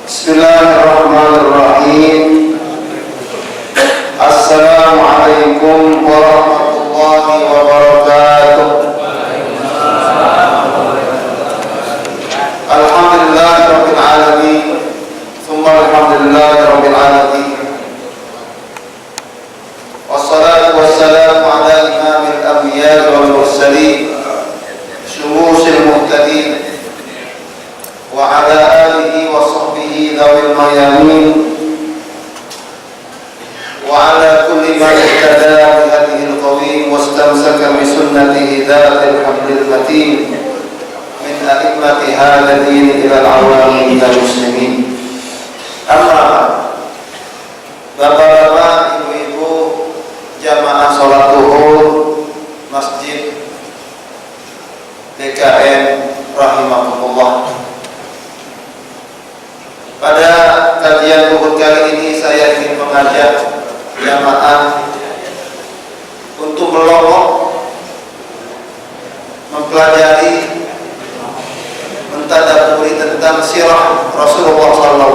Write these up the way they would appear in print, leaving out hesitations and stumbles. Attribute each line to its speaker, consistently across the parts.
Speaker 1: Bismillahirrahmanirrahim. Assalamualaikum warahmatullahi wabarakatuh. Alhamdulillahirabbil alamin. Tsumma alhamdulillahirabbil alamin. Wassalatu wassalamu ala imamil anbiya'i wal mursalin, syumusil muhtadin, wa ala alihi wa sahbihi dhawil mayamin, wa ala kulli man ihtada bi hadhihi al-qawim wastamsaka bi sunnatihi dhatil hablil matin min a'immati hadha ad-din ila al-awami ila muslimin. Amma bapak-bapak, ibu-ibu jamaah salat zuhur Masjid DKM rahimakumullah. Pada kajian zuhur kali ini saya ingin mengajak jamaah untuk melongok mempelajari, mentadaburi tentang sirah Rasulullah SAW.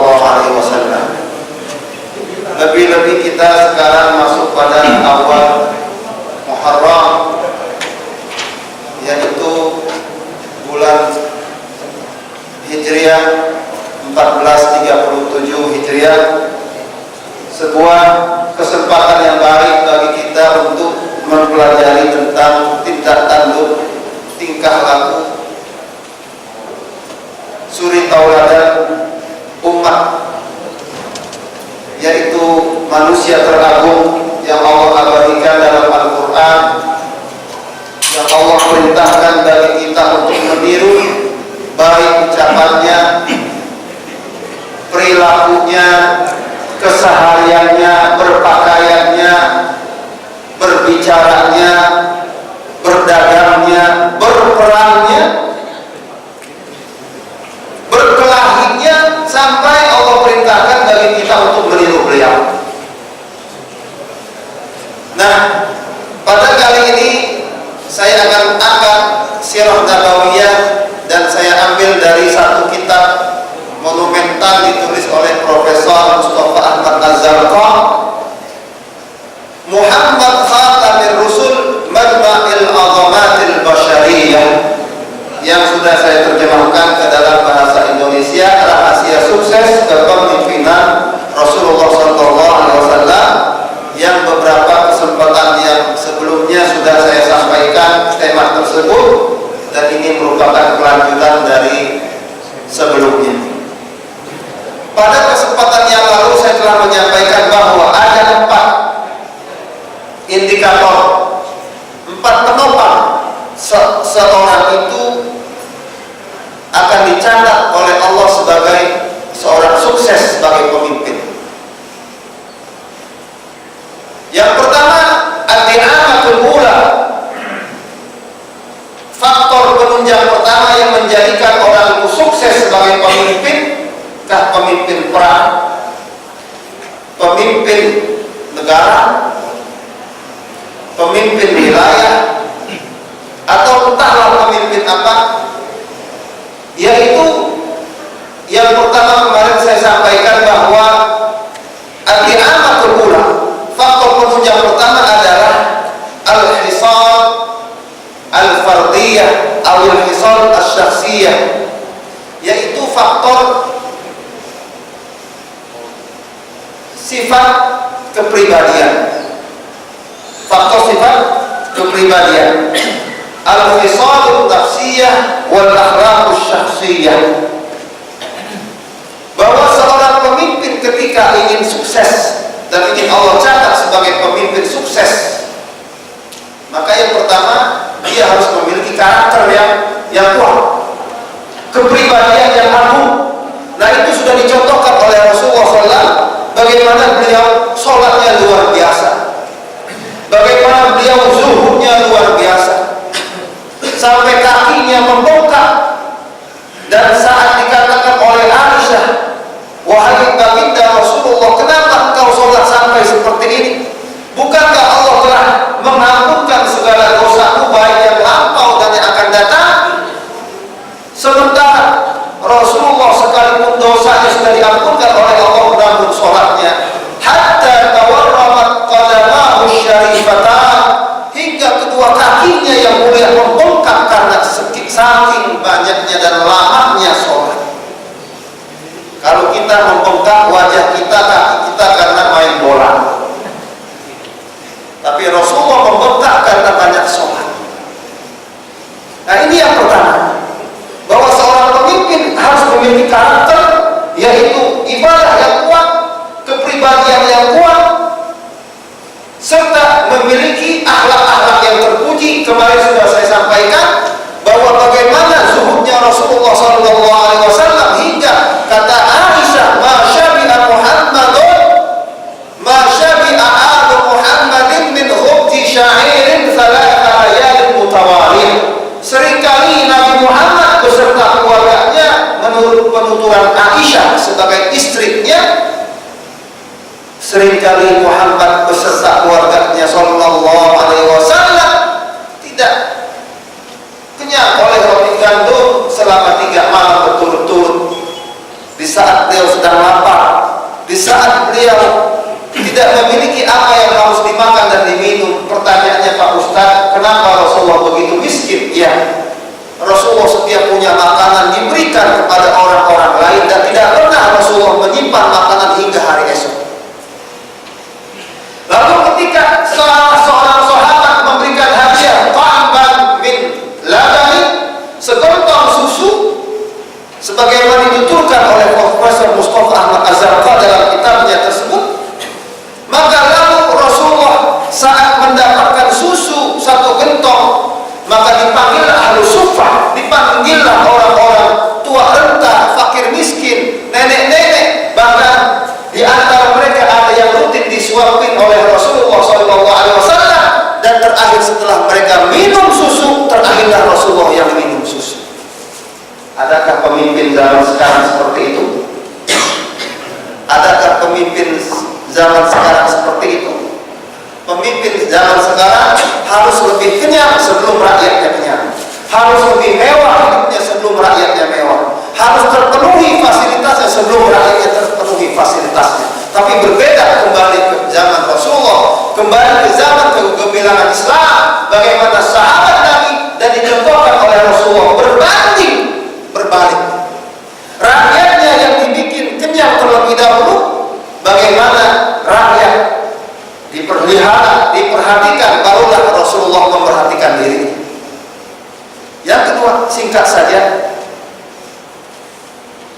Speaker 1: Lebih-lebih kita sekarang masuk pada awal Muharram, yaitu bulan Hijriah 1437 Hijriah, sebuah kesempatan yang baik bagi kita untuk mempelajari tentang tindak tanduk, tingkah laku, suri tauladan umat, yaitu manusia teragung yang Allah abadikan dalam Al-Quran, yang Allah perintahkan bagi kita untuk meniru, baik ucapannya, perilakunya, kesehariannya, berpakaiannya, berbicaranya, berdagangnya, berperangnya, berkelahinya, sampai Allah perintahkan bagi kita untuk meniru beliau. Nah, pada kali ini saya akan angkat sirah nabawiyah, dan saya ambil dari satu kitab monumental ditulis oleh Profesor Mustafa Ahmad Az-Zarqa, Muhammad Khatamir Rusul Majma'il Azamatil Bashariyah, yang sudah saya terjemahkan ke dalam bahasa Indonesia, Rahasia Sukses Kepemimpinan Rasulullah SAW, yang beberapa kesempatan yang sebelumnya sudah saya sampaikan tema tersebut, dan ini merupakan kelanjutan dari sebelumnya. Pada kesempatan yang lalu saya telah menyampaikan bahwa ada 4 indikator, 4 penopang seorang itu akan dicatat oleh Allah sebagai seorang sukses sebagai pemimpin. Yang pertama, ad-di'amatul ula, faktor penunjang pertama yang menjadikan orang itu sukses sebagai pemimpin, entah pemimpin perang, pemimpin negara, pemimpin wilayah, atau entahlah pemimpin apa, yaitu yang pertama kemarin saya sampaikan bahwa ad-di'amatul ula, faktor penunjang pertama adalah al-hisal al-fardiyah atau al-hisal al-syakhsiyah, yaitu faktor sifat kepribadian. Faktor sifat kepribadian, al-hisalun nafsiyah wal akhlaqus syakhsiyah, bahwa seorang pemimpin ketika ingin sukses dan ingin Allah catat sebagai pemimpin sukses, maka yang pertama dia harus memiliki karakter yang kuat, kepribadian yang agung. Nah, itu sudah dicontohkan oleh Rasulullah SAW. Bagaimana beliau sholatnya luar biasa, bagaimana beliau zuhudnya luar biasa, sampai kakinya membengkak. Dan saat dikatakan oleh Aisyah, wahai baginda Rasulullah, kenapa engkau sholat sampai seperti ini? Bukankah Allah telah mengampunkan segala dosamu, baik yang lampau dan yang akan datang? Sementara Rasulullah sekalipun dosanya sudah diampunkan oleh Allah namun sholatnya. Hatta tawarramat qadamahu syarifatan, hingga kedua kakinya yang mulia membengkak karena saking banyaknya dan lamanya sholat. Kalau kita membengkak wajah kita, kaki kita karena main bola, tapi Rasulullah membengkak karena banyak sholat. Nah, ini yang pertama, bahwa seorang pemimpin harus memiliki karakter, yaitu ibadah yang kuat, kepribadian yang kuat, serta memiliki akhlak-akhlak yang terpuji. Kemarin sudah saya sampaikan bahwa bagaimana zuhudnya Rasulullah SAW, hingga kata Aisyah, "Ma syabi'a Muhammadun, ma syabi'a alu Muhammadin min khubzi sya'irin thalatha layalin mutawaliyah." Seringkali Nabi Muhammad beserta keluarganya, menurut penuturan Aisyah sebagai istrinya, seringkali Muhammad beserta keluarganya sallallahu alaihi wasallam tidak kenyang oleh roti gandum selama 3 malam berturut-turut. Di saat beliau sedang lapar, di saat beliau tidak memiliki apa yang harus dimakan dan diminum. Pertanyaannya, Pak Ustaz, kenapa Rasulullah begitu miskin? Ya, Rasulullah setiap punya makanan diberikan kepada orang-orang lain, dan tidak pernah Rasulullah menyimpan makanan hingga hari esok. Lalu ketika seorang sahabat memberikan hadiah ta'ban min labani, segontong susu, sebagaimana dituturkan oleh Profesor Mustafa Ahmad Az-Zarqa dalam kitabnya tersebut, maka lalu Rasulullah saat mendapatkan susu 1 gentong, maka dipanggillah ahlu suffah, dipanggillah orang-orang tua renta, fakir miskin, nenek-nenek, bahkan di antara mereka ada yang rutin disuapin oleh Rasulullah SAW, dan terakhir setelah mereka minum susu, terakhirlah Rasulullah yang minum susu. Adakah pemimpin zaman sekarang seperti itu? Adakah pemimpin zaman sekarang seperti itu? Pemimpin zaman sekarang harus lebih kenyang sebelum rakyatnya kenyang, harus lebih mewah hidupnya sebelum rakyatnya mewah, harus terpenuhi fasilitasnya sebelum rakyatnya terpenuhi fasilitasnya. Tapi berbeda kembali ke zaman Rasulullah, kembali ke zaman kegemilangan Islam, bagaimana sahabat Nabi dan dicontohkan oleh Rasulullah berbalik. Rakyatnya yang dibikin kenyang terlebih dahulu, bagaimana rakyat diperhatikan, barulah Rasulullah memperhatikan diri. Yang kedua, singkat saja,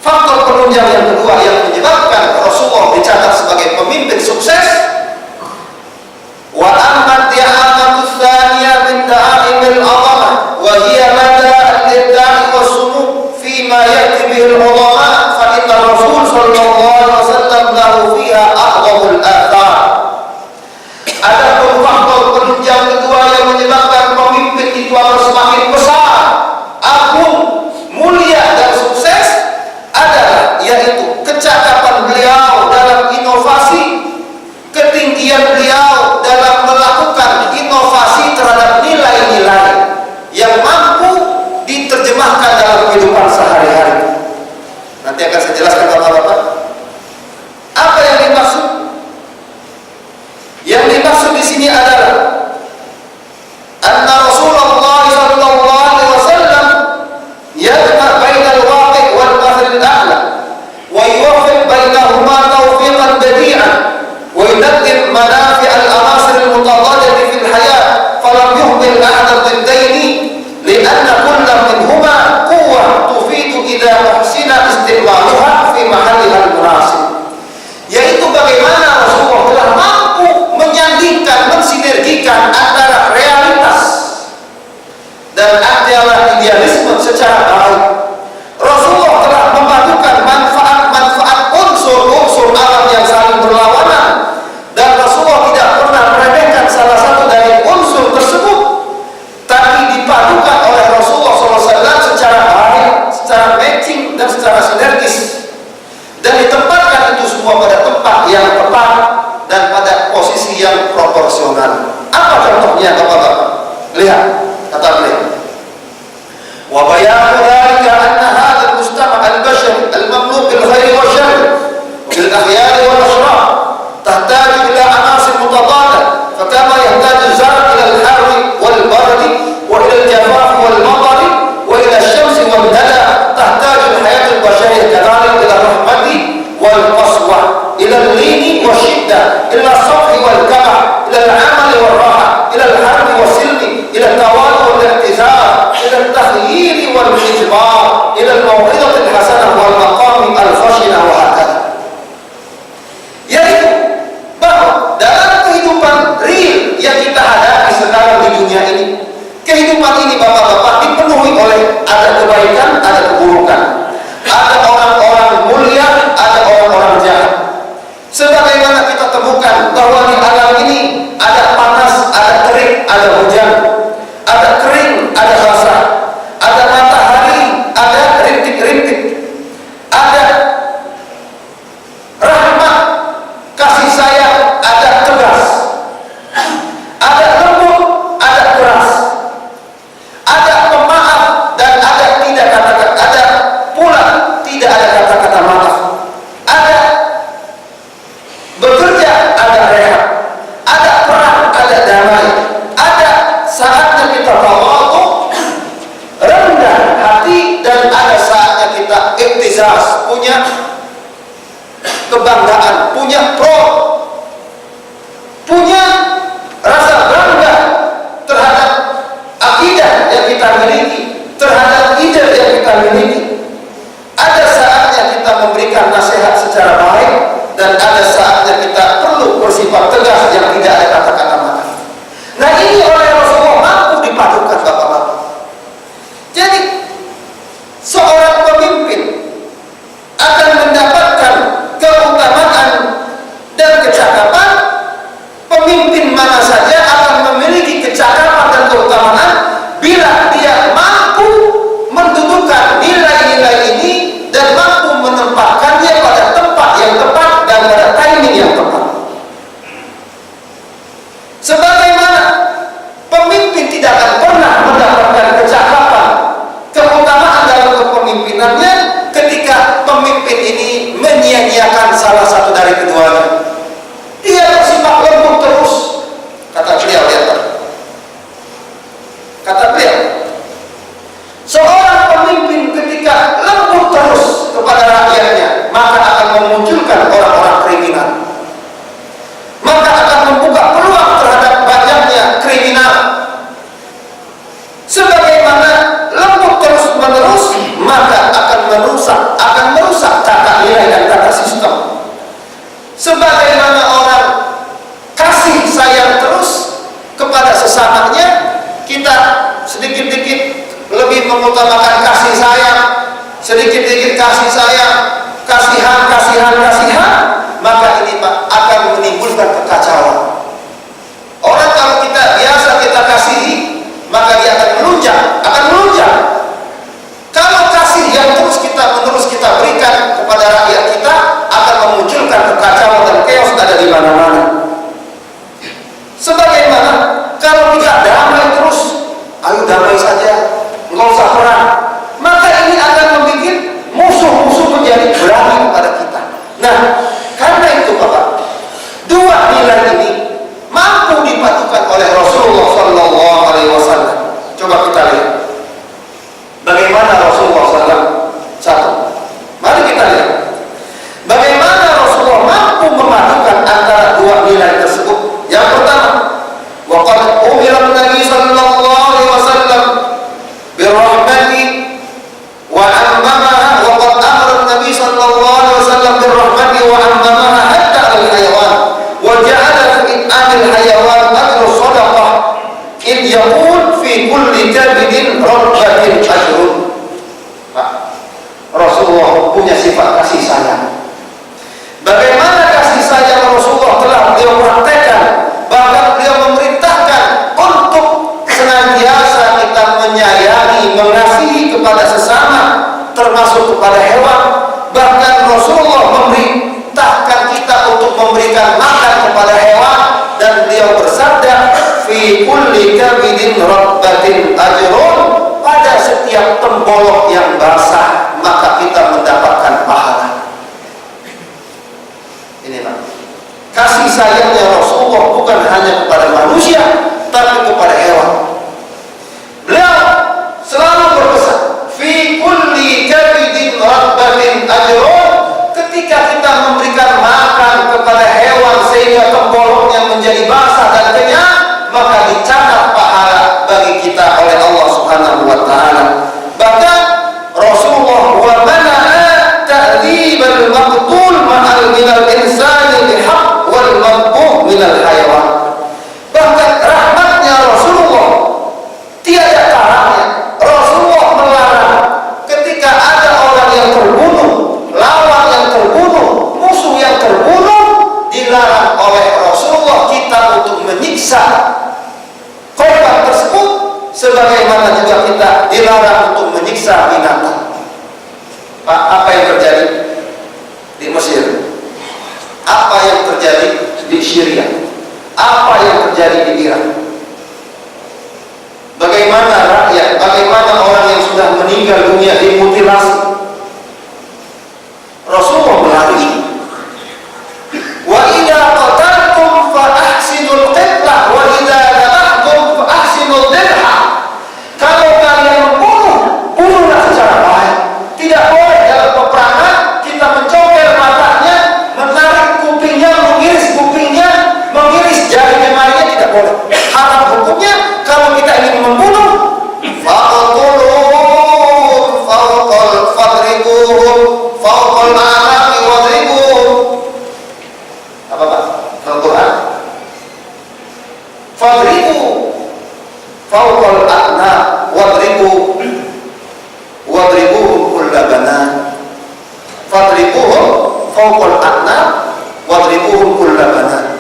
Speaker 1: faktor penunjang yang kedua yang menyebabkan Rasulullah dicatat sebagai pemimpin sukses, wa amma di'amatu tsaniyah min da'imil azamah wa hiya mada al-ibda'i was-sumud fi ma ya'ti bihi al-ulama, fa inna Rasul sallallahu alaihi wasallam lahu fiha a'dhamul athar. Adapun faktor penunjang kedua yang menyebabkan pemimpin itu harus semakin besar, agung, mulia dan sukses adalah yaitu kecakapan beliau dalam inovasi, ketinggian beliau dalam melakukan inovasi terhadap nilai-nilai yang mampu diterjemahkan dalam kehidupan sehari-hari. Nanti akan saya jelaskan Bapak-bapak apa yang dimaksud. Yang dimaksud di sini adalah anna Rasulullah sallallahu alaihi wasallam yajma bainal waqi' wal mathalil a'la wa yuwaffiq bainahuma tawfiqan badi'an wa yunaddim manafi' al-anasir al-mutadadati fil hayat falam yuhmil ahad ad-diddaini li'anna kullam minhuma quwwah tufidu idza uhsina istiqbaluha fi mahalliha al-munasib, yaitu bagaimana Rasulullah telah mampu menyandingkan, mensinergikan antara realitas dan adalah idealisme secara baik. Rasulullah telah memadukan manfaat-manfaat unsur-unsur alam yang saling berlawanan, dan Rasulullah tidak pernah meremehkan salah satu dari unsur tersebut, tapi dipadukan oleh Rasulullah SAW secara baik, secara matching dan secara sinergis, dan ditempatkan itu semua pada tempat yang tepat dan pada posisi yang proporsional. Apa contohnya Bapak-bapak? Lihat kata beliau, wa bayanu dzalika anna hadzal mujtama' al-bashari al-mamluq bil khair wa syarr wal ijbar ila al-mau'izatil hasanah wal maqami al-khashinah wa hakadha. Yaitu bahwa dalam kehidupan real yang kita hadapi sekarang di dunia ini, kehidupan ini bapak-bapak dipenuhi oleh ada kebaikan, ada keburukan, ada orang-orang mulia, ada orang-orang jahat. Sebagaimana kita temukan bahwa di alam ini ada panas, ada terik, ada hujan, ada kering, ada basah, ada matahari, ada rintik-rintik, ada rahmat, kasih sayang, ada tegas, ada lembut, ada keras, ada pemaaf dan ada tidak kata-kata, ada pula tidak ada kata-kata maaf, ada bekerja, ada rehat, ada perang, ada damai, ada saatnya kita tawadhu, rendah hati, dan ada saatnya kita iktizaz, punya kebanggaan, punya punya rasa bangga terhadap akidah yang kita miliki, terhadap ide yang kita miliki. Ada saatnya kita memberikan nasihat secara baik, dan ada saatnya kita perlu bersifat tegas yang tidak ada kata-kata maaf. Nah, ini oleh Rasulullah mampu dipadukan bapak-bapak. Jadi seorang pemimpin akan mendapatkan keutamaan dan kecakapan. Pemimpin mana saja akan memiliki kecakapan dan keutamaan bila dia mampu mendudukan nilai-nilai ini dan mampu menempatkannya pada tempat yang tepat dan pada timing yang tepat. Sebagaimana pemimpin tidak akan pernah mendapatkan kecakapan, keutamaan dalam kepemimpinannya ketika pemimpin ini menyia-nyiakan salah satu dari keduanya. Dia bersifat lembut terus, kata beliau, lihat Pak. Kata beliau, seorang pemimpin ketika lembut terus kepada rakyatnya, maka akan memunculkan orang-orang kriminal, maka akan membuka peluang terhadap banyaknya kriminal. Sebagaimana lembut terus menerus, maka akan merusak tata nilai dan tata sistem. Sebagaimana orang kasih sayang terus kepada sesamanya, kita sedikit-sedikit lebih mengutamakan kasih sayang, sedikit-sedikit kasih sayang, kasihan, maka ini Pak akan menimbulkan kekacauan. Orang kalau kita biasa kita kasihi, maka dia akan melunjak. Kalau kasih yang terus kita berikan kepada rakyat kita akan memunculkan kekacauan dan chaos ada di mana-mana. Sebagaimana kalau kita damai terus, ayo damai saja, nggak usah perang, maka ini akan membuat musuh-musuh menjadi berani kepada kita. Nah, karena itu Bapak, dua nilai ini mampu dipadukan oleh Rasulullah Sallallahu Alaihi Wasallam. Coba kita lihat bagaimana Rasulullah SAW. Satu, mari kita lihat bagaimana Rasulullah mampu memadukan antara dua nilai tersebut. Yang pertama, waqad umira Nabi Sallallahu Alaihi Wasallam birrahmati wa ammamaha, waqad amara Nabi Sallallahu Alaihi Wasallam birrahmati wa ammamaha hatta al-hayawan wa ja'ala fi al hayawan ajru sadaqah id yaqul fi kulli kabidin rabbatin ajrun. Rasulullah punya sifat kasih sayang. Bagaimana kasih sayang Rasulullah telah beliau praktekkan, bahkan beliau memerintahkan untuk senantiasa kita menyayangi, mengasihi kepada sesama, termasuk kepada hewan. Bahkan Rasulullah memerintahkan kita untuk memberikan makan kepada hewan, dan beliau bersabda, fi kulli kabidin rabbatin ajrun, pada setiap tembolok yang basah maka kita mendapatkan pahala. Ini Pak, kasih sayangnya Rasulullah bukan hanya kepada manusia, tapi kepada hewan. Beliau selalu berpesan, fi kulli kabidin rabbatin ajrun, ketika kita memberikan makan kepada hewan sehingga temboloknya menjadi basah dan kenyang, maka dicatat pahala bagi kita oleh Allah Subhanahu wa taala. Bahkan menyiksa binatang. Pak, apa yang terjadi di Mesir? Apa yang terjadi di Syria? Apa yang terjadi di Irak? Bagaimana rakyat, bagaimana orang yang sudah meninggal dunia dimutilasi? Rasulullah melarang. Wa idza qataltum fa ahsinul qitlah wa idza dabahtum fa ahsinul dhabha. Kalau kalian membunuh, bunuhlah secara baik. Tidak boleh dalam peperangan kita mencongkel matanya, menarik kupingnya, mengiris kupingnya, mengiris jari jemarinya, tidak boleh. Haram hukumnya. Kalau kita ingin membunuh, faqtuluhum fadribuhum fawqal a'naqi wadribuhum. Apa Pak? Al-Quran. Fadribu fawqal a'naq wadribuhum kulla banan. Fadribuhum fawqal a'naq wadribuhum kulla banan.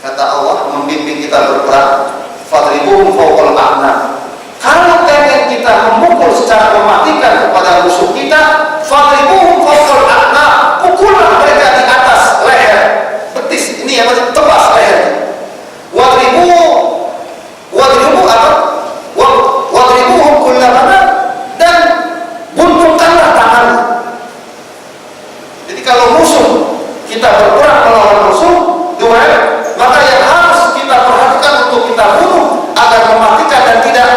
Speaker 1: Kata Allah membimbing kita berperang, fadribuhum fawqal a'naq. Kalau pengen kita memukul secara mematikan kepada musuh kita, fadribuhum fawqal a'naq, pukullah mereka di atas leher, betis, ini yang tebas leher. Wadribu apa? Wadribuhum kulla banan, dan buntungkanlah tangannya. Jadi kalau musuh, kita berperang melawan musuh, duel, maka yang harus kita perhatikan untuk kita bunuh agar mematikan dan tidak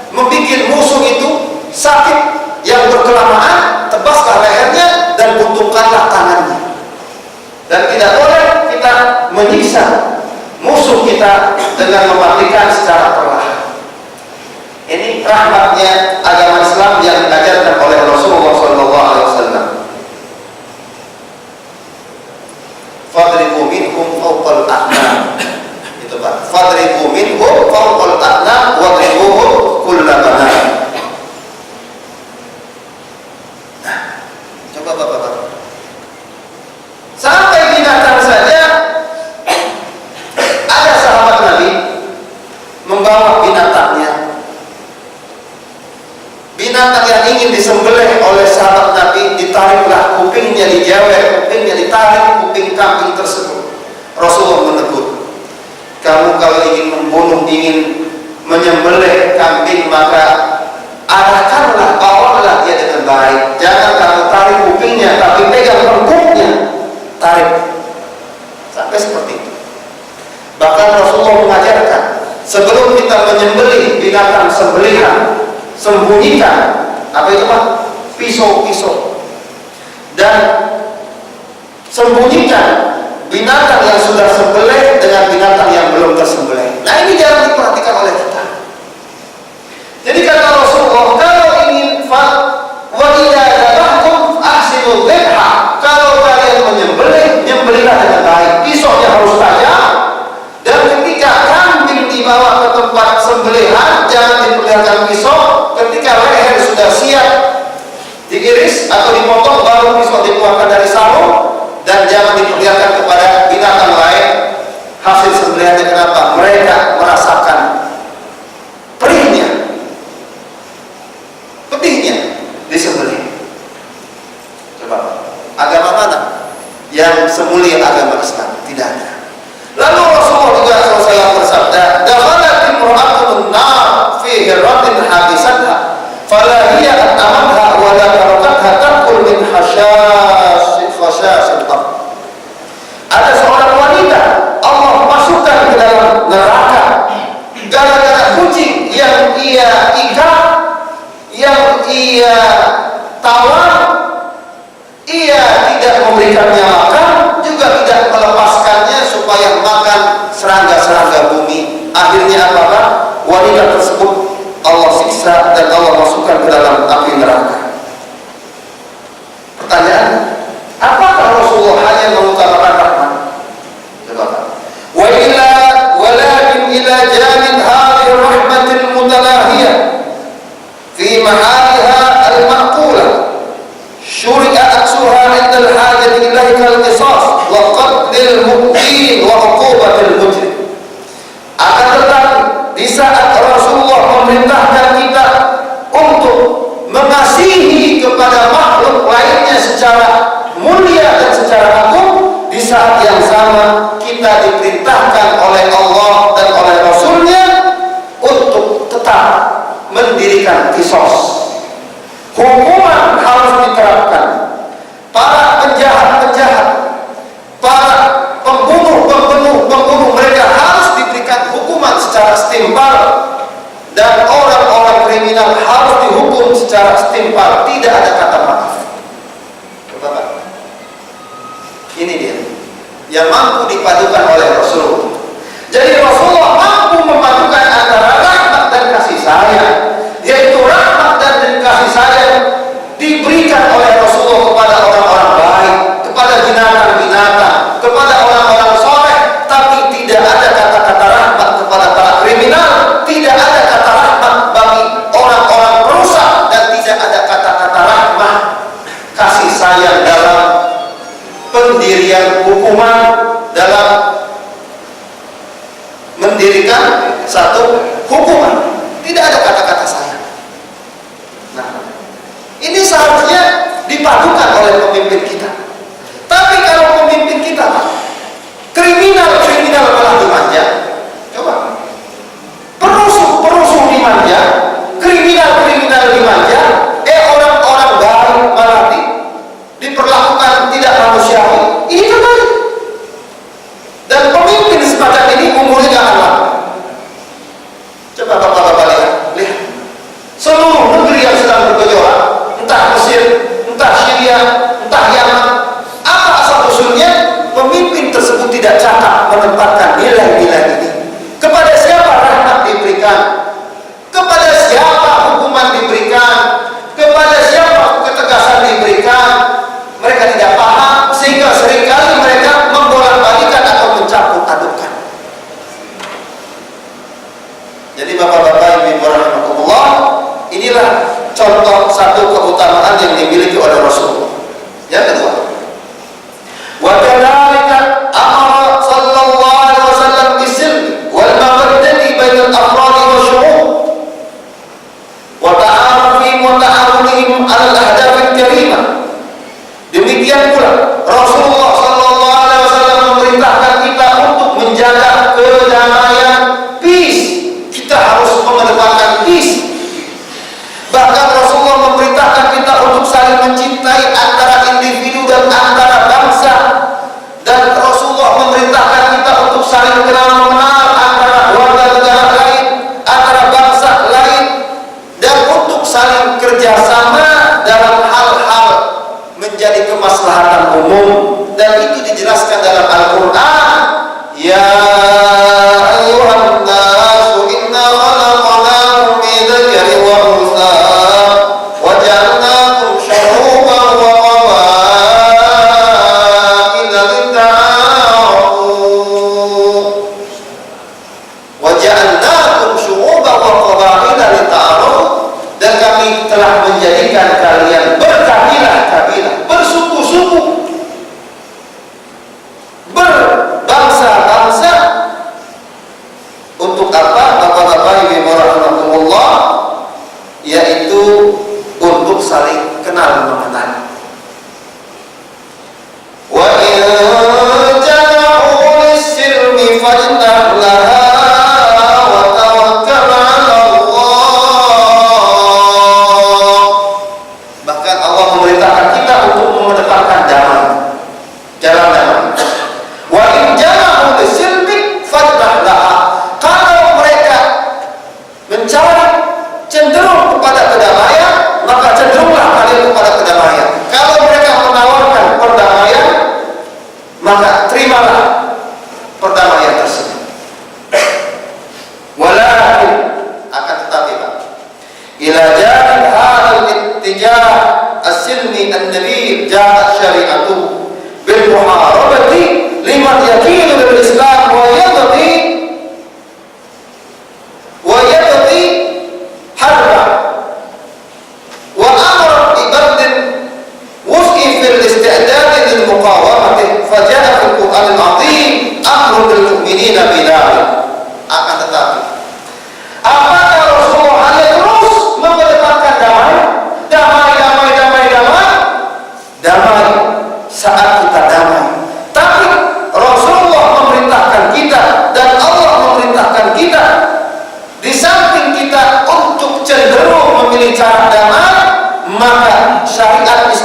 Speaker 1: membuat musuh itu sakit yang berkelamaan, tebaslah lehernya dan buntungkanlah tangannya. Dan tidak boleh kita menyiksa musuh kita dengan mematikan secara perlahan. Ini rahmatnya agama Islam yang diajarkan oleh Rasulullah SAW. Fadribu minhum fawqal a'naq. Itu Pak. Fadribu minhum fawqal a'naq wadribuhum kulla banan. Nah, coba Bapak. Sampai binatang saja ada sahabat Nabi membawa binatangnya. Binatang yang ingin disembelih oleh sahabat Nabi, ditariklah kupingnya, dijewer kupingnya, ditarik kuping kambing tersebut. Rasulullah menegur, kamu kalau ingin membunuh, ingin menyembelih kambing, maka arahkanlah, bawalah dia dengan baik. Jangan kamu tarik kupingnya, tapi pegang lengkungnya, tarik. Sampai seperti itu. Bahkan Rasulullah mengajarkan, sebelum kita menyembelih binatang sembelihan, sembunyikan apa itu Pak? Pisau-pisau, dan sembunyikan binatang yang sudah sembelih dengan binatang yang belum tersembelih. Nah, ini jarang diperhatikan oleh kita. Jadi kata Rasulullah, kalau ingin wa idza dabahtum ahsinul dhabha, kalau kalian menyembelihlah dengan baik. Pisaunya harus tajam, dan ketika kambing dibawa ke tempat sembelihan, jangan diperlihatkan pisau. Ketika leher sudah siap diiris atau dipotong, baru pisau dikeluarkan dari sarung, dan jangan diperlihatkan kepada binatang lain hasil sembelihannya. Kenapa? Mereka merasakan pedihnya disembelih. Coba, agama mana yang semulia agama Islam? Tidak ada. Lalu Rasulullah juga SAW bersabda, dakhalat imra'atun nar fi hirratin habisatha fala hiya atamadha wa la tarakatha taqul min khashasil ardh. Ada seorang wanita Allah masukkan ke dalam neraka gara-gara kucing yang ia ikat, yang ia tawar, ia tidak memberikannya makan, juga tidak melepaskannya supaya makan serangga-serangga bumi. Akhirnya apa? Wanita tersebut Allah siksa dan Allah masukkan ke dalam api neraka. Pertanyaan, apakah Rasulullah hanya mengutamakan rahmat? Coba. Walakin ila janib hadhihi rahmatil mutalahiyah fi ma'aliha al-ma'qulah syuri'a aksuha 'inda al-hajati ilahi kal-qisas wa qatlil mu'min wa 'uqubatil mujrim. Akan tetapi di saat Rasulullah memerintahkan kita untuk kita diperintahkan oleh Allah dan oleh Rasulnya untuk tetap mendirikan kisos. Hukuman harus diterapkan. Para penjahat-penjahat, para pembunuh mereka harus diberikan hukuman secara setimpal, dan orang-orang kriminal harus dihukum secara setimpal, tidak ada kata maaf. Bapak, ini dia yang mampu dipadukan oleh Rasulullah. Jadi Rasulullah mampu memadukan antara rahmat dan kasih sayang, yaitu rahmat dan kasih sayang diberikan oleh Rasulullah kepada orang-orang baik, kepada binatang-binatang, kepada orang-orang soleh, tapi tidak ada kata-kata rahmat kepada para kriminal, tidak ada kata rahmat bagi orang-orang perusak, dan tidak ada kata-kata rahmat kasih sayang dalam pendirian hukuman, dalam mendirikan satu hukuman. Tidak ada kata-kata sayang. Nah, ini seharusnya dipadukan oleh pemimpin kita. Tapi kalau pemimpin kita, Pak, kriminal malah dimanja. Coba, perusuh dimanja, kriminal dimanja, orang-orang baik malah diperlakukan tidak manusiawi. Ini terbalik. Dan pemimpin semacam ini umurnya gak akan lama. Coba bapak-bapak lihat seluruh negeri yang sedang bergejolak, entah Mesir, entah Syria, entah Yaman, apa asal usulnya pemimpin tersebut tidak cakap menempatkan nilai-nilai ini. Kepada siapa rahmat diberikan, kepada siapa hukuman diberikan, kepada siapa ketegasan diberikan, mereka tidak paham, sehingga seringkali mereka membolak-balikan atau mencampur adukan. Jadi bapak-bapak ibu rahmatullah, inilah contoh satu keutamaan yang dimiliki oleh Rasulullah. Yang kedua, wa kadzalika amara sallallahu alaihi wasallam bisilmi wal mawaddati bainal afrad wa syu'ub wa ta'arufihim wa ta'awunihim 'ala al-ahdaf al-karimah. Demikian pula Rasulullah sallallahu alaihi wasallam memerintahkan kita untuk menjaga kedamaian, peace. Kita harus mengedepankan peace. Bahkan Rasulullah memerintahkan kita untuk saling mencintai antara individu dan antara bangsa. Dan Rasulullah memerintahkan kita untuk saling kenal mengenal antara warga negara lain, antara bangsa lain, dan untuk saling kerjasama dalam hal-hal menjadi kemaslahatan umum. Dan itu dijelaskan dalam Al-Quran. Ya ayyuhan nasu inna khalaqnakum min dzakarin wa untha wa ja'alnakum syu'uban wa qabaila lita'arafu wa ja'alnakum syu'uban wa qabaila lita'arafu, dan kami telah menjadikan kalian berkabilah-kabilah, bersuku-suku,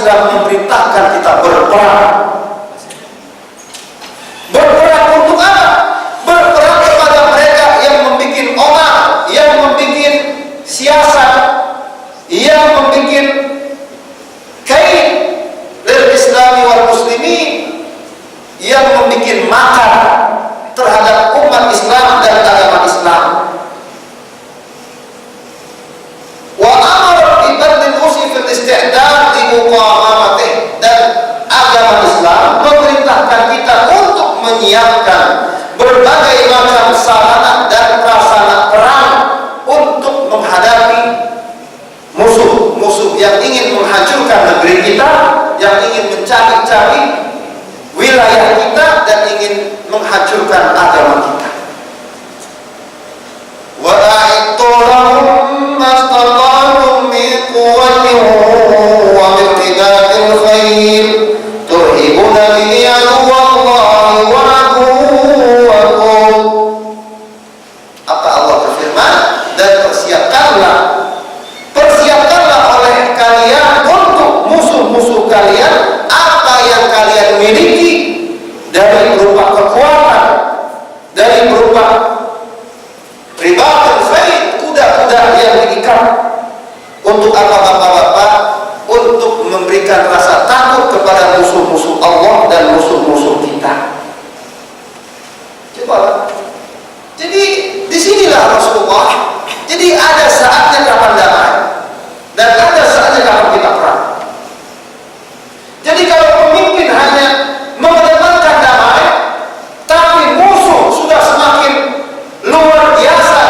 Speaker 1: sedang memerintahkan kita berperang. Berperang untuk apa? Berperang kepada mereka yang membuat onar, yang membuat siasat, yang membuat kain lil Islami wal muslimin, yang membuat makar terhadap umat Islam dan agama Islam. Wa amara bi badlil usi fil isti'dad li muqawamatih, dan agama Islam memerintahkan kita untuk menyiapkan berbagai macam sarana dan prasarana perang untuk menghadapi musuh-musuh yang ingin menghancurkan negeri kita, yang ingin mencari-cari wilayah kita dan ingin menghancurkan agama kita. Wa a'iddu lahum mastata'tum min quwwatin wa min ribatil khair turhibuna bihi aduwwallahi wa aduwwakum. Apa Allah berfirman, dan persiapkanlah oleh kalian untuk musuh-musuh kalian apa yang kalian miliki, dari berupa kekuatan, dari berupa ribatul khair, kuda-kuda yang diikat. Untuk apa bapak-bapak? Untuk memberikan rasa takut kepada musuh-musuh Allah dan musuh-musuh kita. Coba. Jadi disinilah Rasulullah. Jadi ada saatnya kapan damai dan ada saatnya kapan kita perang. Jadi kalau pemimpin hanya mengedepankan damai, tapi musuh sudah semakin luar biasa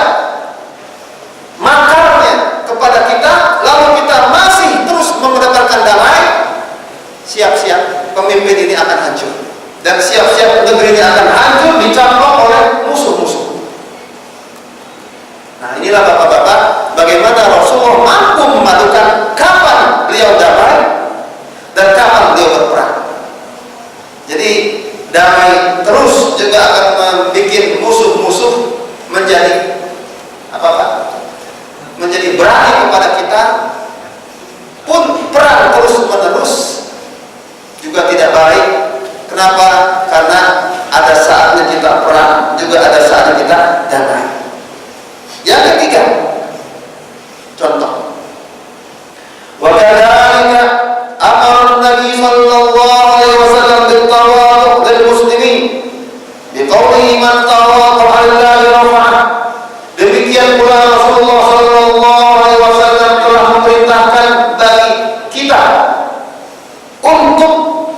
Speaker 1: makarnya kepada kita, lalu kita masih terus mengedepankan damai, siap-siap pemimpin ini akan hancur, dan siap-siap negeri ini akan hancur dicaplok oleh musuh-musuh. Nah, inilah bapak-bapak bagaimana Rasulullah mampu memadukan kapan beliau damai dan kapan beliau berperang. Jadi damai terus juga akan membuat musuh-musuh menjadi apa Pak? Menjadi berani kepada kita. Pun perang terus-menerus juga tidak baik. Kenapa? Karena ada saatnya kita perang, juga ada saatnya kita damai. Yang ketiga, contoh. Wa kadzalika amara Nabi sallallahu alaihi wasallam bil-tawadhu' lil muslimin biqaulihi man tawadha'a lillahi rafa'ah. Demikian pula Rasulullah sallallahu alaihi wasallam telah memerintahkan bagi kita untuk,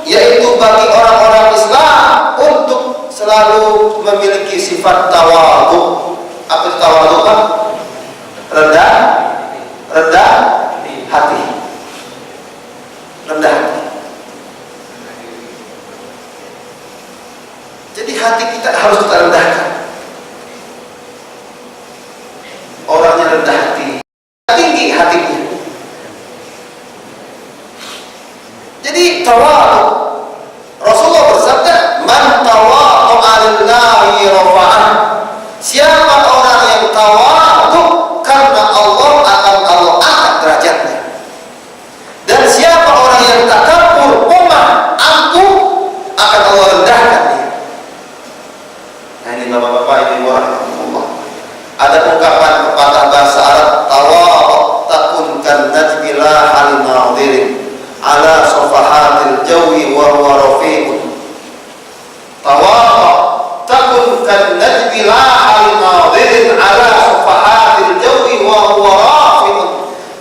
Speaker 1: yaitu bagi orang-orang Islam, untuk selalu memiliki sifat tawadhu'. Apa itu tawadhu, Pak? Rendah hati. Rendah hati. Jadi hati kita harus kita rendahkan. Orangnya rendah hati, tinggi hatinya. Jadi tawadhu, Rasulullah bersabda, man tawadha'a lillahi rafa'ah. Siapa orang yang tawadhu karena Allah, akan Allah angkat derajatnya. Dan siapa orang yang takabur, angkuh, akan Allah rendahkan dia. Nah, ini bapak-bapak, ibu rahmatullah. Ada ungkapan pepatah bahasa Arab, tawadhu takun kan najmila al-nadhirin ala safahatil jawi wa huwa rafiqun. Tawadhu takun kan najmila al-nadhirin ala safahatil jawi wa huwa rafiqun.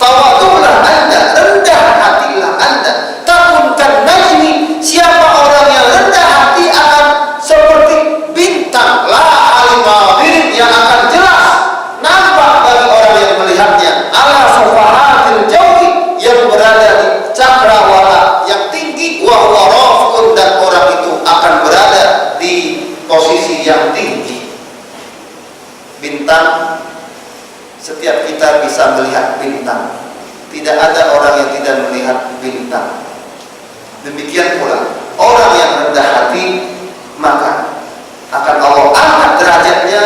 Speaker 1: Tawadhulah Anda, rendah hatilah Anda. Takun kan najmi, siapa orang yang rendah hati akan seperti bintang la al-nadhirin, yang akan jelas nampak bagi orang yang melihatnya, ala safahatil jawi, yang berada di cakrawala yang tinggi, wa huwa rafiqun, dan orang itu akan berada di posisi yang tinggi. Bintang, setiap kita bisa melihat bintang. Tidak ada orang yang tidak melihat bintang. Demikian pula orang yang rendah hati, maka akan Allah angkat derajatnya,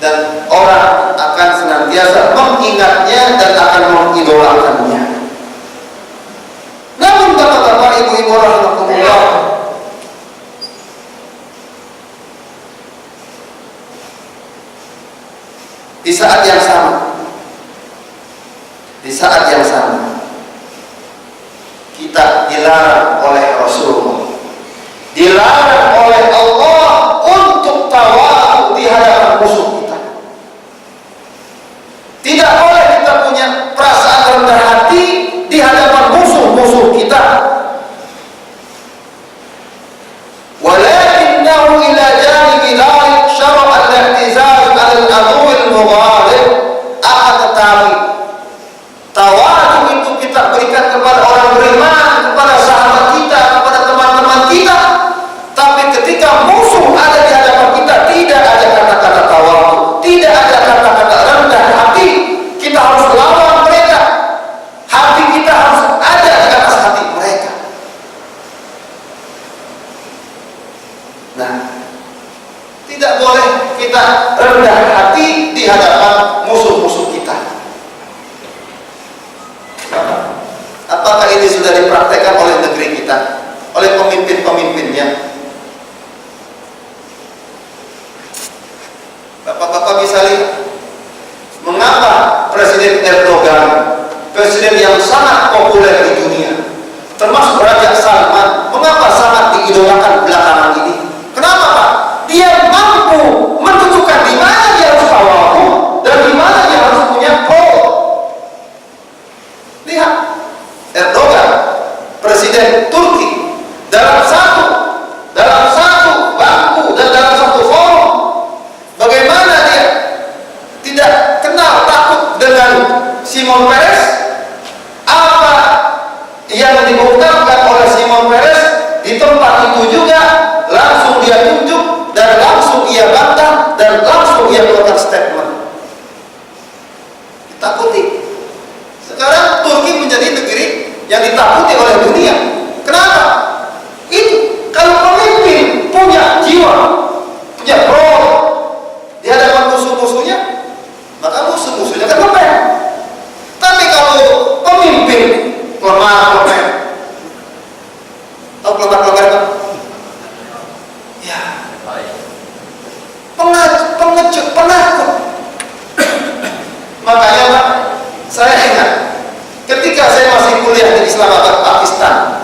Speaker 1: dan orang akan senantiasa mengingatnya dan akan mengidolakannya. saat yang sama, kita dilarang oleh Rasulullah, dilarang oleh Allah untuk tawadhu di hadapan musuh kita. Tidak boleh kita punya perasaan rendah hati di hadapan musuh-musuh kita. Walakinnahu ila janibi dhalik syara'a al-i'tizaz 'ala al-'adwi al-mughalib. Akan tetapi tawadhu itu kita berikan kepada orang beriman, kepada sahabat kita, kepada teman-teman kita. Tapi ketika musuh ada di hadapan kita, tidak ada kata-kata tawadhu, tidak ada kata-kata rendah hati. Kita harus lawan mereka. Hati kita harus ada di atas hati mereka. Nah, tidak boleh kita rendah hati di hadapan musuh-musuh kita. Apakah ini sudah dipraktekkan oleh negeri kita, oleh pemimpin-pemimpinnya? Bapak-bapak bisa lihat mengapa Presiden Erdogan, presiden yang sangat populer di dunia, termasuk Raja Salman, mengapa sangat diidolakan belakangan ini? Kenapa, Pak? Dia mampu menentukan di mana dia harus tawadhu dan di mana dia harus punya pro. Lihat Erdogan, presiden Turki, dalam satu bangku dan dalam satu forum, bagaimana dia tidak kenal takut dengan Shimon Peres? Apa yang diungkapkan oleh Shimon Peres di tempat itu juga langsung dia tunjuk dan langsung ia bantah dan langsung ia keluarkan statement. Ditakuti. Sekarang Turki menjadi negeri yang ditakuti oleh dunia. Kenapa? Itu kalau pemimpin punya jiwa, punya pro di hadapan musuh-musuhnya, maka musuh-musuhnya akan lemah. Tapi kalau pemimpin lemah, tahu lemah apa? Ya, pengecut, penakut. Makanya Pak, saya ingat ketika saya masih kuliah di Islamabad, Pakistan,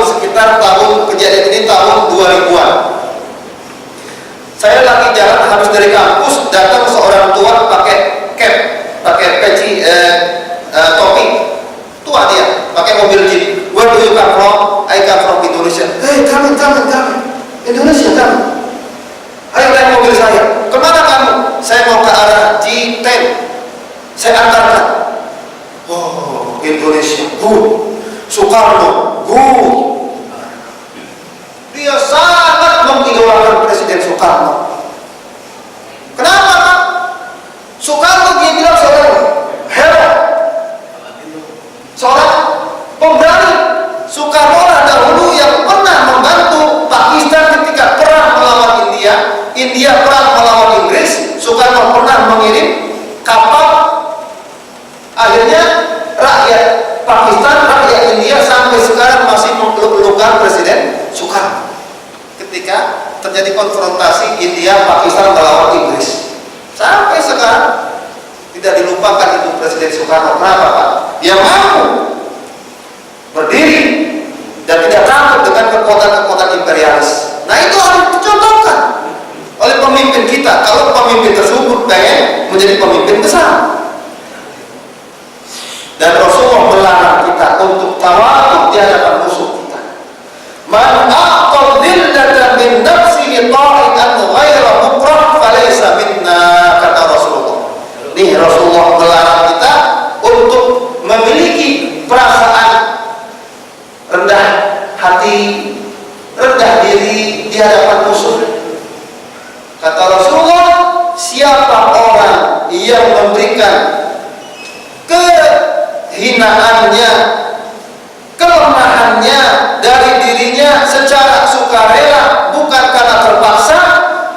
Speaker 1: sekitar tahun kejadian ini tahun 2000-an. Saya lagi jalan habis dari kampus, datang seorang tua pakai cap, pakai peci, topi. Tua dia, pakai mobil jeep. Where do you come from? I come from Indonesia. Hey, come. Indonesia, come. Ayo naik mobil saya. Kemana kamu? Saya mau ke arah G10. Saya antarkan. Oh, Indonesia, good. Soekarno, good. Dia sangat mengidolakan Presiden Soekarno. Kenapa, Pak? Soekarno dia bilang seorang hero, seorang pemberani. Soekarno dahulu yang pernah membantu Pakistan ketika perang melawan India. India perang melawan Inggris. Soekarno pernah mengirim kapal. Akhirnya rakyat Pakistan, rakyat India sampai sekarang masih memelukkan Presiden Soekarno. Ketika terjadi konfrontasi India Pakistan melawan Inggris, sampai sekarang tidak dilupakan itu Presiden Soekarno. Kenapa, Pak? Dia mampu berdiri dan tidak takut dengan kekuatan-kekuatan imperialis. Nah, itu harus dicontohkan oleh pemimpin kita. Kalau pemimpin tersebut pengen menjadi pemimpin besar. Dan Rasulullah melarang kita untuk tawadhu di hadapan musuh kita. Man aqad dhillatan min nafsihi ta'ian ghaira mukrah falaysa minna, kata Rasulullah. Nih, Rasulullah melarang kita untuk memiliki perasaan rendah hati, rendah diri di hadapan musuh. Kata Rasulullah, siapa orang yang memberikan hinaannya, kelemahannya dari dirinya secara sukarela, bukan karena terpaksa,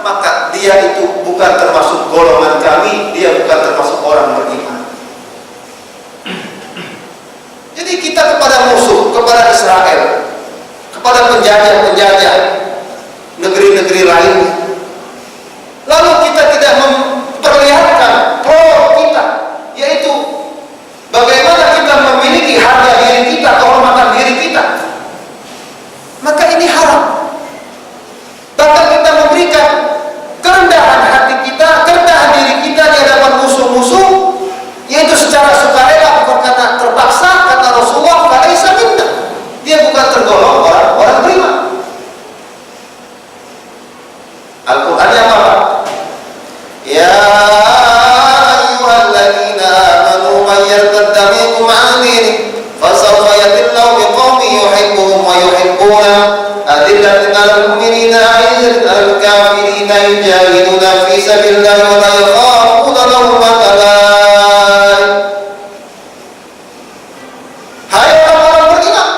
Speaker 1: maka dia itu bukan termasuk golongan kami, dia bukan termasuk orang beriman. Jadi kita kepada musuh, kepada Israel, kepada penjajah-penjajah negeri-negeri lain, lalu kita tidak memperlihatkan pro adillatin 'alal mu'minina 'izzatin 'alal kafirina yujahiduna fi sabilillah wa la yakhafuna lawmata laim. Hai orang-orang beriman,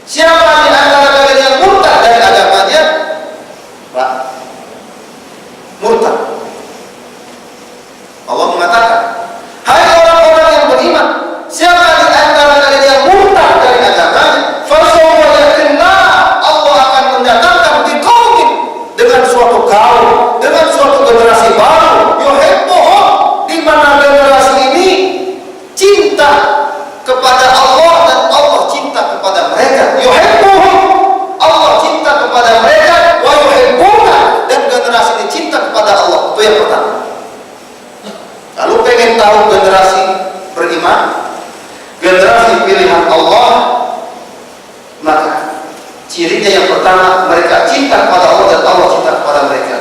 Speaker 1: siapa di antara kalian yang murtad dari agamanya? Pak, murtad. Allah mengatakan, hai orang-orang yang beriman, siapa di antara kalian yang murtad dari agamanya, fasawfa yatillah, Allah akan mendatangkan biqaumin, dengan suatu kaum, dengan suatu generasi baru, yuhibbuhum, di mana generasi ini cinta kepada Allah dan Allah cinta kepada mereka. Yuhibbuhum, Allah cinta kepada mereka, wa yuhibbuna, dan generasi ini cinta kepada Allah. Itu yang pertama. Lalu pengen tahu generasi beriman, generasi pilihan Allah, maka cirinya yang pertama, mereka cinta kepada Allah dan Allah cinta kepada mereka.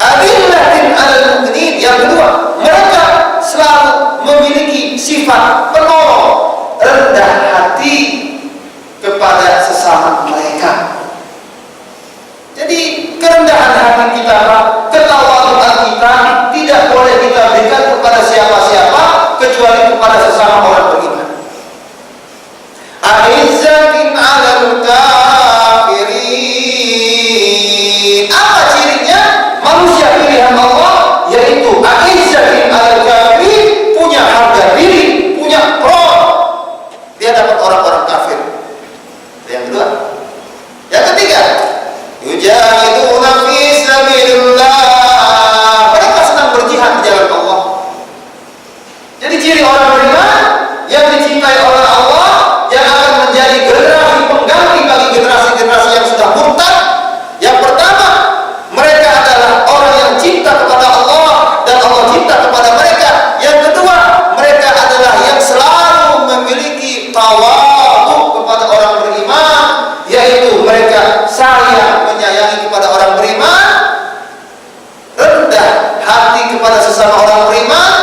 Speaker 1: Adillatin 'alal mu'minin, yang kedua, mereka selalu memiliki sifat penolong, rendah hati kepada sesama mereka. Jadi kerendahan hati kita, ketawaduan kita tidak boleh kita berikan kepada siapa-siapa kecuali kepada sesama orang beriman. A'izzatin 'alal kafirin. Apa cirinya manusia pilihan Allah? Yaitu a'izzatin 'alal kafirin, punya harga diri, punya pro di hadapan orang-orang kafir. Yang kedua. Yang ketiga, yujahiduna fi sabilillah, mereka sedang berjihad di jalan Allah. Jadi ciri orang beriman yang dicintai oleh Allah, yang akan menjadi generasi pengganti bagi generasi-generasi yang sudah murtad. Yang pertama, mereka adalah orang yang cinta kepada Allah dan Allah cinta kepada mereka. Yang kedua, mereka adalah yang selalu memiliki tawadhu kepada orang beriman, yaitu mereka sayang, menyayangi kepada orang beriman, rendah hati kepada sesama orang beriman,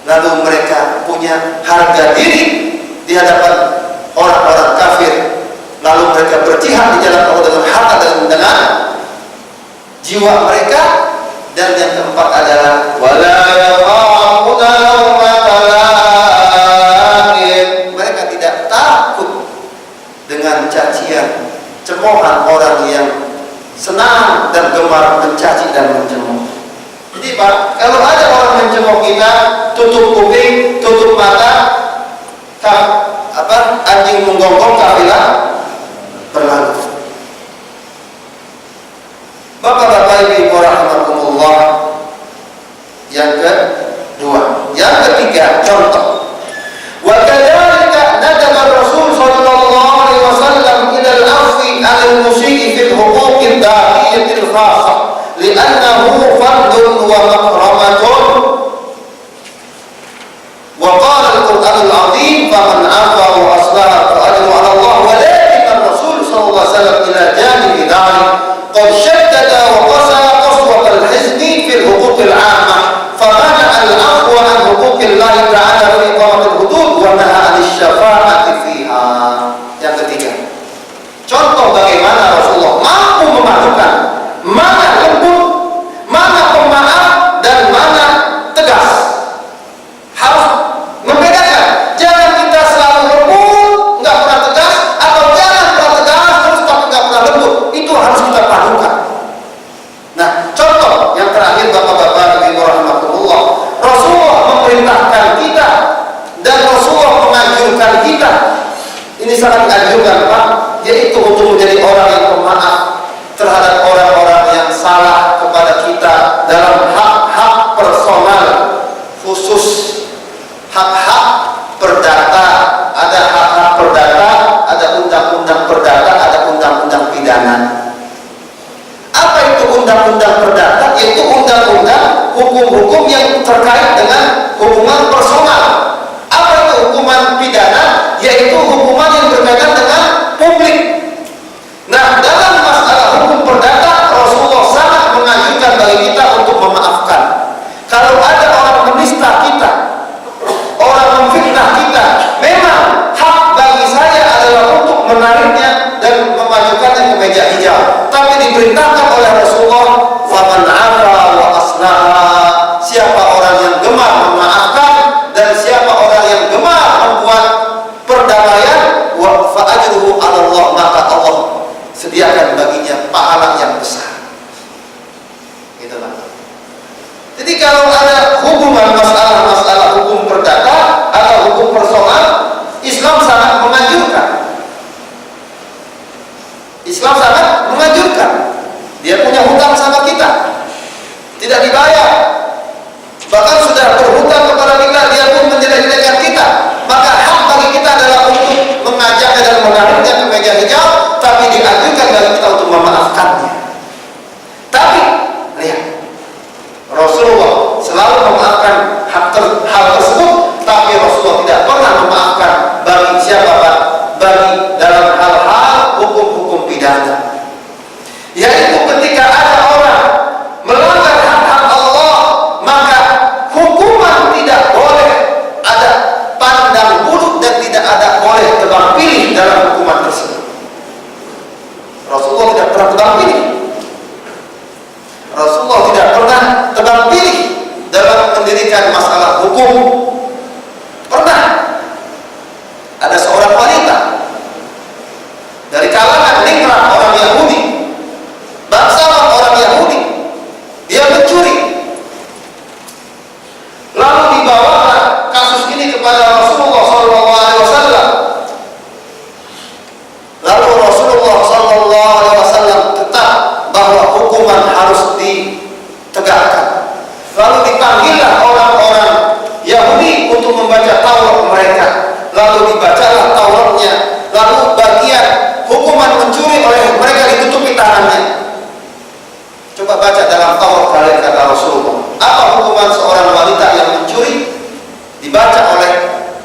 Speaker 1: lalu mereka punya harga diri di hadapan orang-orang kafir, lalu mereka berjihad di jalan Allah dengan harta dan dengan jiwa mereka. Dan yang keempat adalah wala yakhafuna lawmata laim, mereka tidak takut dengan cacian, cemoohan orang yang senang dan gemar mencaci dan mencemooh. Jadi Pak, kalau ada orang mencemooh kita, tutup kuping, tutup mata, anjing menggonggong, kafilah berlalu. Bapak-bapak, ibu rahimakumullah. Yang kedua, yang ketiga, contoh. Wa kadzalika nadaba Rasul sallallahu alaihi wasallam ila al-'afwi 'alal musyi'i fil huquqid da'iyatil khassah li'annahu fardun wa makramatun. Wa qala al-Qur'anul 'azim faman 'afa wa aslaha fa ajruhu 'ala Allah, walakin ar-Rasul sallallahu alaihi wasallam ila janibi dhalik qad shaddada wa qasara qaswat al-hizbi fil huquqil 'ammah famana al-'afwa 'an huquqillahi ta'ala fi iqamatil hudud wa naha 'anil syafa'ati fiha. Yang ketiga, contoh bagaimana Rasulullah mampu memadukan mana lembut, mana pemaaf, dan mana tegas. Harus membedakan. Jangan kita selalu lembut, nggak pernah tegas, atau jangan pernah tegas terus tapi nggak pernah lembut. Itu harus kita padukan. Nah, contoh yang terakhir, bapak-bapak, ibu rahimakumullah, Rasulullah memerintahkan kita dan Rasulullah menganjurkan kita. Ini sangat dianjurkan, Pak, yaitu untuk menjadi orang yang pemaaf terhadap orang-orang yang salah kepada kita dalam hak-hak personal khusus, hak-hak perdata. Ada hak-hak perdata, ada undang-undang perdata, ada undang-undang pidana. Apa itu undang-undang perdata? Yaitu undang-undang hukum-hukum yang terkait dengan hubungan personal. Apa itu hukuman pidana? Yaitu hukuman yang berkaitan dengan publik. Nah, dalam masalah hukum perdata, Rasulullah sangat menganjurkan bagi kita untuk memaafkan. Kalau ada orang menista kita, orang memfitnah kita, memang sediakan baginya pahala yang besar. Gitu lah. Jadi kalau ada hubungan masalah hukum perdata atau hukum personal, Islam sangat menganjurkan. Islam sangat menganjurkan. Dia punya hutang sama kita, tidak dibayar, bahkan sudah berhutang kepada kita, dia pun menjelek-jelekan kita. Maka hak bagi kita adalah untuk mengajaknya dan menariknya ke meja hijau, tapi dianjurkan bagi kita untuk memaafkannya. Tapi lihat, Rasulullah selalu memaafkan hal tersebut, tapi Rasulullah tidak pernah memaafkan bagi siapa Pak? Bagi dalam hal-hal hukum-hukum pidana, yaitu ketika ada orang melanggar hak-hak Allah, maka hukuman tidak boleh ada pandang bulu dan tidak ada boleh tebang pilih dalam hukuman tersebut. Rasulullah tidak pernah tebang pilih. Rasulullah tidak pernah tebang pilih dalam mendirikan masalah hukum. Pernah ada seorang wanita dari kalangan ningrat orang Yahudi, bangsawan orang Yahudi, dia mencuri. Lalu dibawakan kasus ini kepada Rasulullah SAW. Lalu Rasulullah SAW tetap bahwa hukuman harus ditegakkan. Lalu dipanggillah orang-orang Yahudi untuk membaca Taurat mereka. Lalu dibacalah Tauratnya. Lalu bagian hukuman mencuri oleh mereka ditutupi tangannya. Coba baca dalam Taurat kalian, kata Rasulullah. Apa hukuman seorang wanita yang mencuri? Dibaca oleh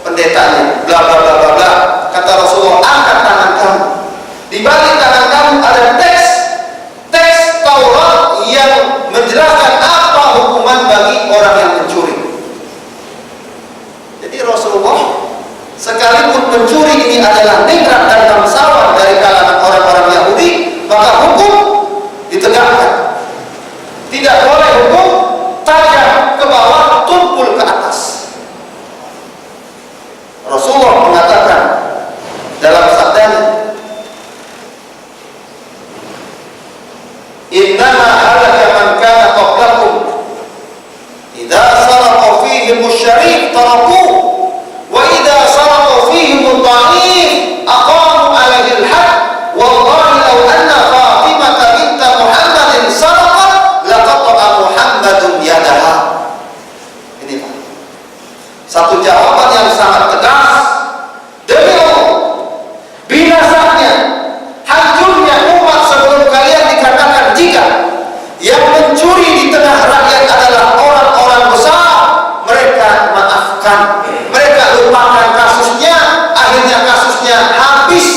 Speaker 1: pendetanya. Bla bla bla bla bla. Kata Rasulullah, angkat tangan kamu. Di balik tangan kamu ada teks Taurat yang menjelaskan apa hukuman bagi orang yang mencuri. Jadi Rasulullah, sekalipun pencuri ini adalah ningrat dan bangsawan dari kalangan orang-orang Yahudi, maka hukum ditegakkan. Tidak boleh hukum tajam ke bawah, tumpul ke atas. Rasulullah mengatakan dalam sabdanya, innama halaka man kana qablakum idza saraqa fihim asy-syarif tarakuhu wa idza saraqa fihim ad-dha'if aqamu 'alaihi al-hadd wallahi law anna Fatimah bint Muhammadin saraqat laqata'a Muhammadun yadaha. Ini Pak, satu jawaban yang sangat tegas. Demi Allah, binasanya, hancurnya umat sebelum kalian dikatakan jika yang mencuri di tengah rakyat adalah orang-orang besar, mereka maafkan, mereka lupakan kasusnya, akhirnya kasusnya habis.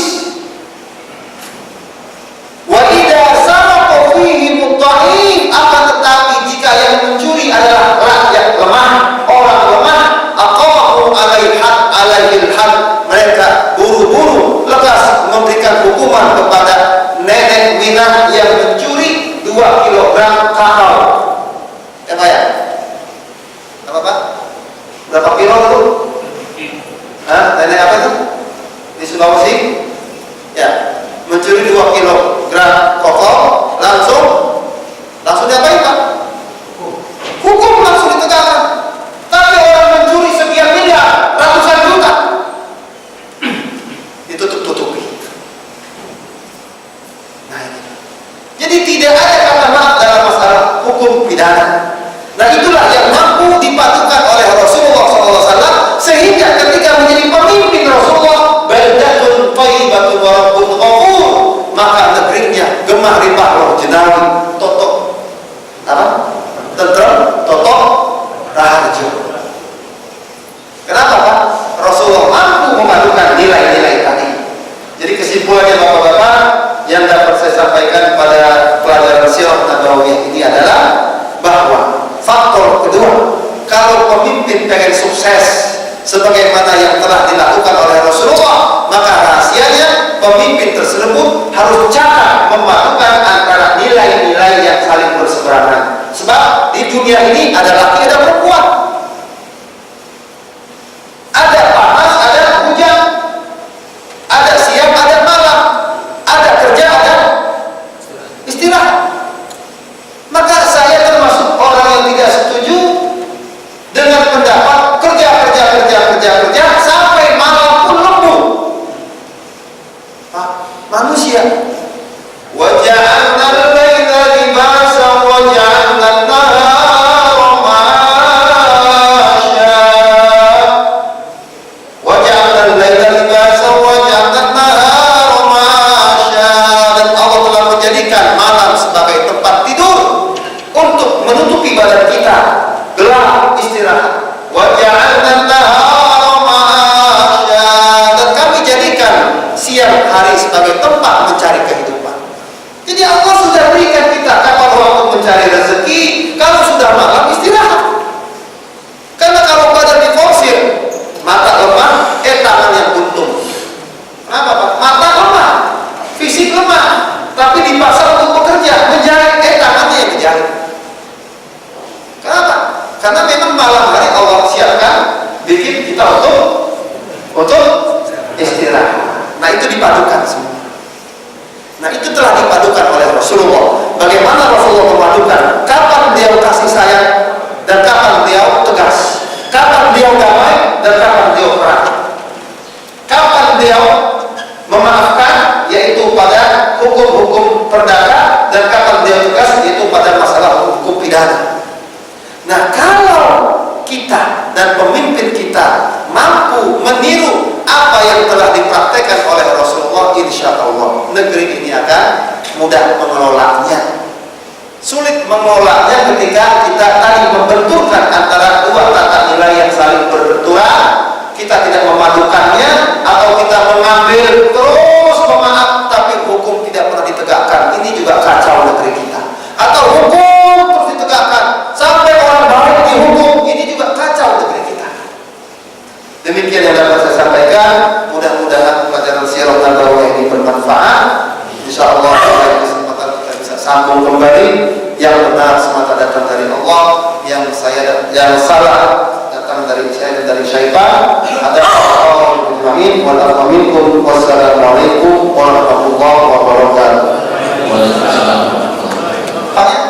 Speaker 1: Wa idza saraqa fihi mudha'if, akan tetapi jika yang mencuri adalah rakyat lemah, orang lemah, aqamu 'alaihi al-hadd, mereka buru-buru lekas memberikan hukuman kepada nenek Minah yang mencuri 2 kilogram kakao. Ya Pak ya? Apa Pak? Berapa kilo itu? Hah? Nenek apa itu? Di Sulawesi? Ya, mencuri 2 kilogram kakao, langsung diapain Pak? Hukum langsung ditegakkan. Tapi orang mencuri sekian miliar, ratusan juta, ditutup-tutupi. Nah ini. Jadi tidak ada kata maaf dalam masalah hukum pidana. Nah itulah yang mampu dipadukan oleh Rasulullah SAW, sehingga ketika menjadi pemimpin Rasulullah, baldatun thayyibatun wa rabbun ghafur, maka negerinya gemah rimbah roh jenawi, totok apa? Tentrem, totok, raharjo. Kenapa Pak? Rasulullah mampu memadukan nilai-nilai tadi. Jadi kesimpulannya Bapak-bapak yang dapat saya sampaikan pada pelajaran Sirah Nabawiyah ini adalah bahwa faktor kedua, kalau pemimpin pengen sukses sebagaimana yang telah dilakukan oleh Rasulullah, maka rahasianya pemimpin tersebut harus cara memadukan antara nilai-nilai yang saling berseberangan. Sebab di dunia ini ada laki ada perempuan, ada panas ada hujan, ada siang ada malam, ada kerja ada siang hari sebagai tempat mencari kehidupan. Jadi Allah sudah berikan kita kapan waktu mencari rezeki. Kalau sudah malam istirahat. Karena kalau badan diforsir, mata lemah, tangan yang buntung. Kenapa Pak? Mata lemah, fisik lemah, tapi dipaksa untuk bekerja, menjahit, tangannya yang menjahit. Kenapa? Karena memang malam hari Allah siapkan bikin kita untuk istirahat. Nah itu dipadukan semua. Nah itu telah dipadukan oleh Rasulullah. Bagaimana Rasulullah memadukan? Kapan beliau kasih sayang dan kapan beliau tegas? Kapan beliau damai dan kapan beliau perang? Kapan beliau memaafkan, yaitu pada hukum-hukum perdata, dan kapan beliau tegas, yaitu pada masalah hukum pidana. Nah kalau kita dan pemimpin kita mampu meniru apa yang telah dipraktekkan oleh Rasulullah, insya Allah negeri ini akan mudah mengelolanya. Sulit mengelolanya ketika kita tadi membenturkan antara dua tata nilai yang saling berbenturan. Kita tidak memadukannya, atau kita mengambil terus pemaaf tapi hukum tidak pernah ditegakkan. Ini juga kacau negeri kita. Atau hukum terus ditegakkan sampai orang baik dihukum, ini juga kacau negeri kita. Demikian yang dapat saya sampaikan. Mudah-mudahan pelajaran Sirah Nabawiyah ini bermanfaat. Insyaallah pada kesempatan kita bisa sambung kembali. Yang benar semata datang dari Allah, yang salah datang dari saya dan dari syaitan. Amin. Wassalamualaikum warahmatullahi wabarakatuh.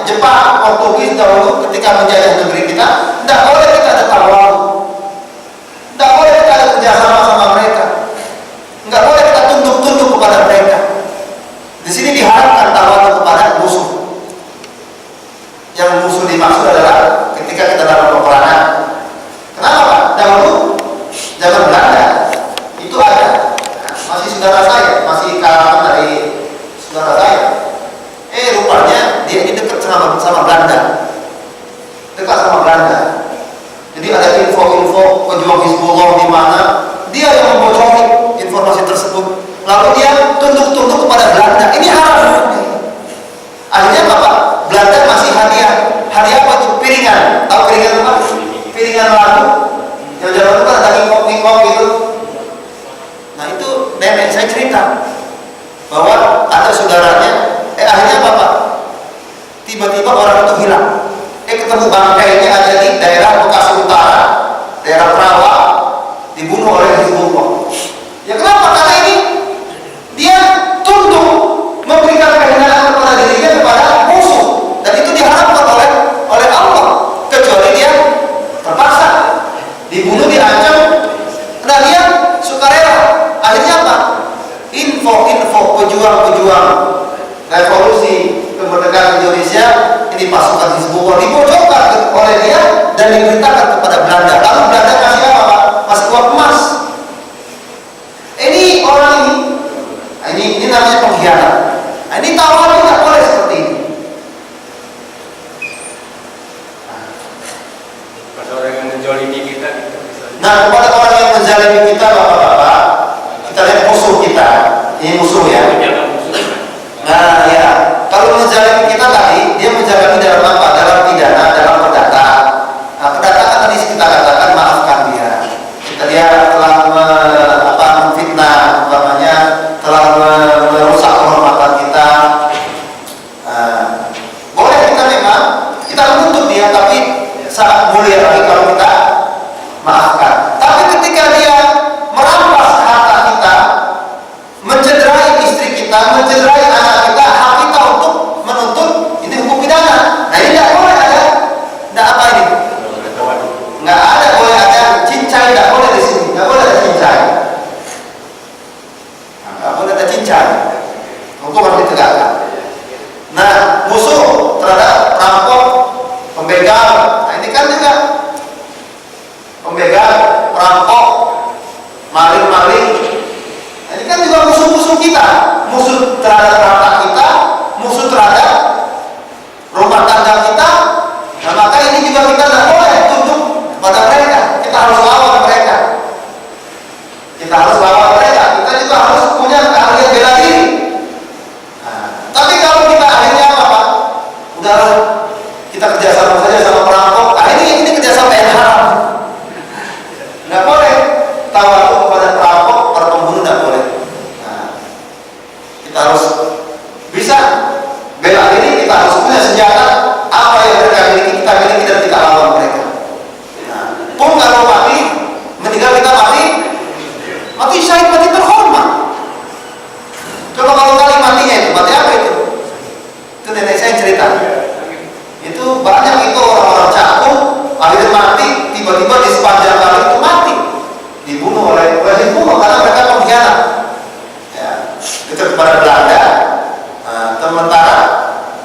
Speaker 1: Jepang, Portugis dahulu ketika menjajah negeri kita, tidak boleh kita ada tawar, tidak boleh kita ada kerjasama sama mereka, nggak boleh kita tunduk-tunduk kepada mereka. Di sini diharapkan tawar kepada musuh. Yang musuh dimaksud adalah ketika kita dalam peperangan. Kenapa Pak? Dahulu zaman Belanda itu ada, masih saudara saya, masih kalangan dari saudara saya. Rupanya dia ini dekat sama Belanda, dekat sama Belanda. Jadi ada info-info pejuang Hizbullah di mana dia yang membocori informasi tersebut, lalu dia tunduk-tunduk kepada Belanda. Ini haram. Akhirnya apa Pak? Belanda masih hadiah apa itu? Piringan. Tahu piringan apa? Piringan lagu yang zaman itu kan ada ngingkong gitu. Nah itu nenek saya cerita bahwa ada saudaranya. Akhirnya apa Pak? Tiba-tiba orang itu hilang. Ketemu bangkainya ada di daerah Bekasi Utara, daerah Perawak, dibunuh oleh Hizbullah. Ya kenapa? Karena ini dia tunduk memberikan kehinaan kepada dirinya kepada musuh, dan itu diharapkan oleh Allah, kecuali dia terpaksa dibunuh, diancam. Nah dia sukarela. Akhirnya apa? Info pejuang revolusi kemerdekaan Indonesia ini pasukan Hizbullah dibocorkan oleh dia dan diberitakan kepada Belanda. Lalu Belanda kasih apa Pak? Masih uang emas. Ini orang ini namanya pengkhianat. Ini tawaran tidak boleh seperti ini.
Speaker 2: Pada orang yang menzalimi kita.
Speaker 1: Nah kepada orang yang menzalimi kita Bapak-bapak, kita lihat musuh kita. Ini musuh ya. Nah ya, kalau menzalimi kita tadi, dia menzalimi dalam apa? Dalam pidana, dalam perdata. Nah perdata kan tadi kita katakan maafkan dia. Dia telah memfitnah, umpamanya telah merusak kehormatan kita. Nah, mati terhormat. Coba kalau kali matinya itu, mati apa itu? Itu nenek saya cerita. Itu banyak itu orang-orang cakung, akhirnya mati, tiba-tiba di sepanjang kali itu mati, dibunuh oleh karena mereka pengkhianat. Ya, itu kepada Belanda. Sementara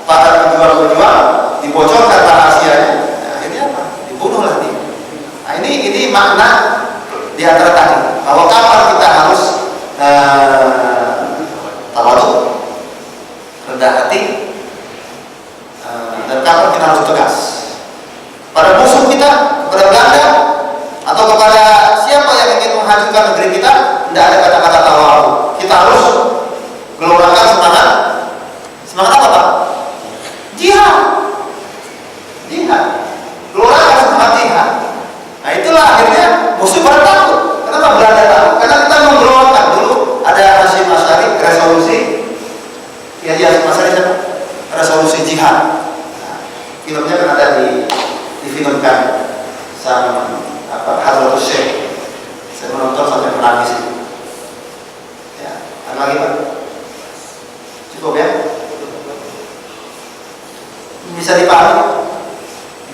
Speaker 1: para pejuang-pejuang dibocorkan rahasianya, akhirnya apa? Dibunuh lagi. Nah, ini makna di antara tadi, bahwa kapan kita harus tawadhu, rendah hati, dan kapan kita harus tegas pada musuh kita, kepada Belanda atau kepada siapa yang ingin menghancurkan negeri kita. Tidak ada kata-kata tawadhu. Kita harus gelongakan semangat apa Pak? Jihad. Gelongakan semangat jihad. Nah itulah akhirnya musuh pada takut. Kenapa Belanda takut? Karena kita menggelongakan. Dulu ada Hasyim Asy'ari, resolusi Asy'ari siapa? Resolusi jihad. Nah, filmnya kan ada difilmkan sama Hadratus Syekh. Saya menonton sampai menangis. Ya, ada lagi Pak? Cukup ya? Bisa dipahami?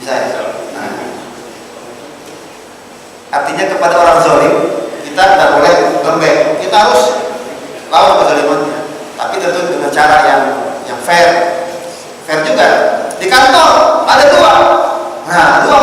Speaker 1: Bisa ya? Nah. Artinya kepada orang zalim kita tidak boleh lembek. Kita harus lawan kezalimannya, tapi tentu dengan cara yang fair. Fair juga. Di kantor ada dua. Nah, dua